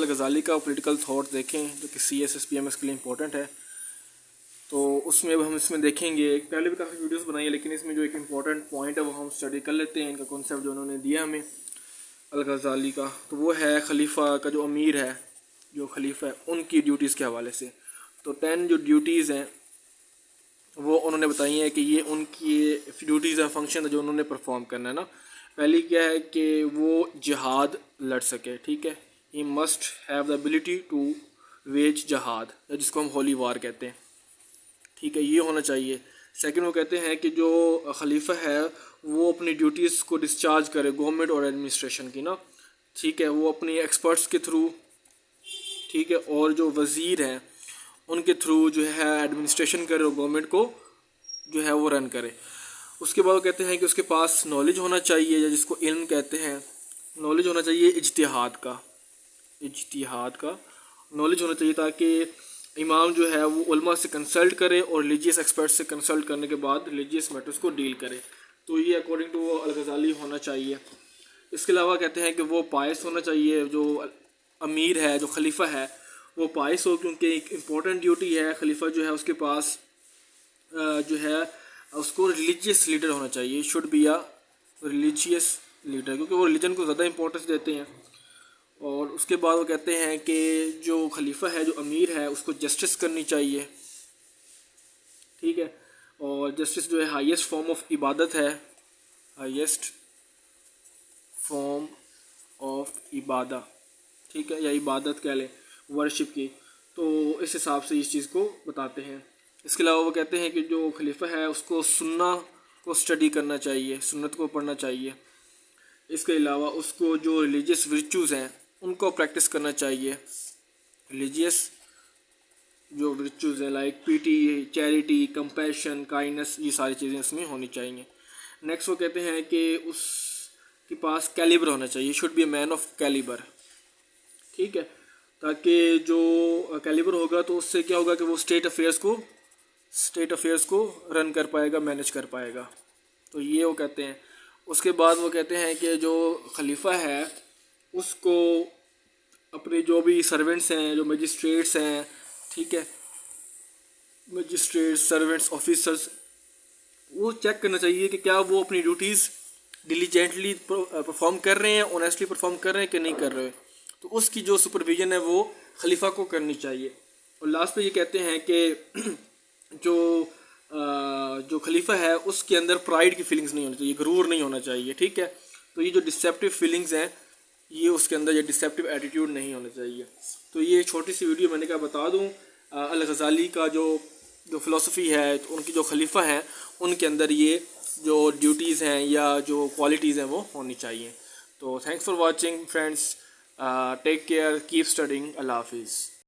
الغزالی کا political thought دیکھیں جو کہ CSSPMS کے لیے امپورٹنٹ ہے. تو اس میں اب ہم اس میں دیکھیں گے, پہلے بھی کافی ویڈیوز بنائی ہیں لیکن اس میں جو ایک امپورٹنٹ پوائنٹ ہے وہ ہم اسٹڈی کر لیتے ہیں. ان کا کانسیپٹ جو انہوں نے دیا ہمیں الغزالی کا, تو وہ ہے خلیفہ کا جو امیر ہے, جو خلیفہ ہے ان کی ڈیوٹیز کے حوالے سے. تو 10 جو ڈیوٹیز ہیں وہ انہوں نے بتائی ہیں کہ یہ ان کی ڈیوٹیز ہیں, فنکشن ہے جو انہوں نے پرفارم کرنا ہے نا. پہلی کیا ہے کہ وہ جہاد لڑ سکے, ٹھیک ہے, he must have the ability to wage جہاد, جس کو ہم ہولی وار کہتے ہیں, ٹھیک ہے, یہ ہونا چاہیے. سیکنڈ وہ کہتے ہیں کہ جو خلیفہ ہے وہ اپنی ڈیوٹیز کو ڈسچارج کرے گورنمنٹ اور ایڈمنسٹریشن کی نا, ٹھیک ہے, وہ اپنی ایکسپرٹس کے تھرو, ٹھیک ہے, اور جو وزیر ہیں ان کے تھرو جو ہے ایڈمنسٹریشن کرے اور گورنمنٹ کو جو ہے وہ رن کرے. اس کے بعد وہ کہتے ہیں کہ اس کے پاس نالج ہونا چاہیے, یا جس کو علم کہتے ہیں, نالج ہونا چاہیے اجتہاد کا نالج ہونا چاہیے, تاکہ امام جو ہے وہ علماء سے کنسلٹ کرے اور ریلیجیس ایکسپرٹ سے کنسلٹ کرنے کے بعد ریلیجیس میٹرز کو ڈیل کرے. تو یہ اکارڈنگ ٹو الغزالی ہونا چاہیے. اس کے علاوہ کہتے ہیں کہ وہ پائس ہونا چاہیے, جو امیر ہے, جو خلیفہ ہے وہ پائس ہو, کیونکہ ایک امپورٹنٹ ڈیوٹی ہے. خلیفہ جو ہے اس کے پاس جو ہے اس کو ریلیجیس لیڈر ہونا چاہیے, should be a religious leader, کیونکہ وہ ریلیجن کو زیادہ امپورٹنس دیتے ہیں. اور اس کے بعد وہ کہتے ہیں کہ جو خلیفہ ہے, جو امیر ہے, اس کو جسٹس کرنی چاہیے, ٹھیک ہے, اور جسٹس جو ہے ہائیسٹ فارم آف عبادت ہے, ہائیسٹ فارم آف عبادہ, ٹھیک ہے, یا عبادت کہہ لیں ورشپ کی. تو اس حساب سے اس چیز کو بتاتے ہیں. اس کے علاوہ وہ کہتے ہیں کہ جو خلیفہ ہے اس کو سنہ کو اسٹڈی کرنا چاہیے, سنت کو پڑھنا چاہیے. اس کے علاوہ اس کو جو ریلیجیس ورچوز ہیں ان کو پریکٹس کرنا چاہیے. ریلیجیس جو ورچوز ہیں لائک پیٹی, چیریٹی, کمپیشن, کائنڈنس, یہ ساری چیزیں اس میں ہونی چاہیے. نیکسٹ وہ کہتے ہیں کہ اس کے پاس کیلیبر ہونا چاہیے, should be a man of calibre, ٹھیک ہے, تاکہ جو کیلیبر ہوگا تو اس سے کیا ہوگا کہ وہ اسٹیٹ افیئرس کو رن کر پائے گا, مینیج کر پائے گا. تو یہ وہ کہتے ہیں. اس کے بعد وہ کہتے ہیں کہ جو خلیفہ ہے اس کو اپنے جو بھی سرونٹس ہیں, جو مجسٹریٹس ہیں, ٹھیک ہے, مجسٹریٹ, سرونٹس, آفیسرس, وہ چیک کرنا چاہیے کہ کیا وہ اپنی ڈیوٹیز ڈیلیجنٹلی پرفارم کر رہے ہیں, آنیسٹلی پرفارم کر رہے ہیں کہ نہیں کر رہے. تو اس کی جو سپرویژن ہے وہ خلیفہ کو کرنی چاہیے. اور لاسٹ پہ یہ کہتے ہیں کہ جو خلیفہ ہے اس کے اندر پرائڈ کی فیلنگز نہیں ہونی چاہیے, غرور نہیں ہونا چاہیے, ٹھیک ہے. تو یہ جو ڈسیپٹیو فیلنگز ہیں یہ اس کے اندر, یہ ڈسیپٹیو ایٹیٹیوڈ نہیں ہونا چاہیے. تو یہ چھوٹی سی ویڈیو میں نے کہا بتا دوں الغزالی کا جو فلسفی ہے, ان کی جو خلیفہ ہیں ان کے اندر یہ جو ڈیوٹیز ہیں یا جو کوالٹیز ہیں وہ ہونی چاہیے. تو thanks for watching friends, take care, keep studying, اللہ حافظ.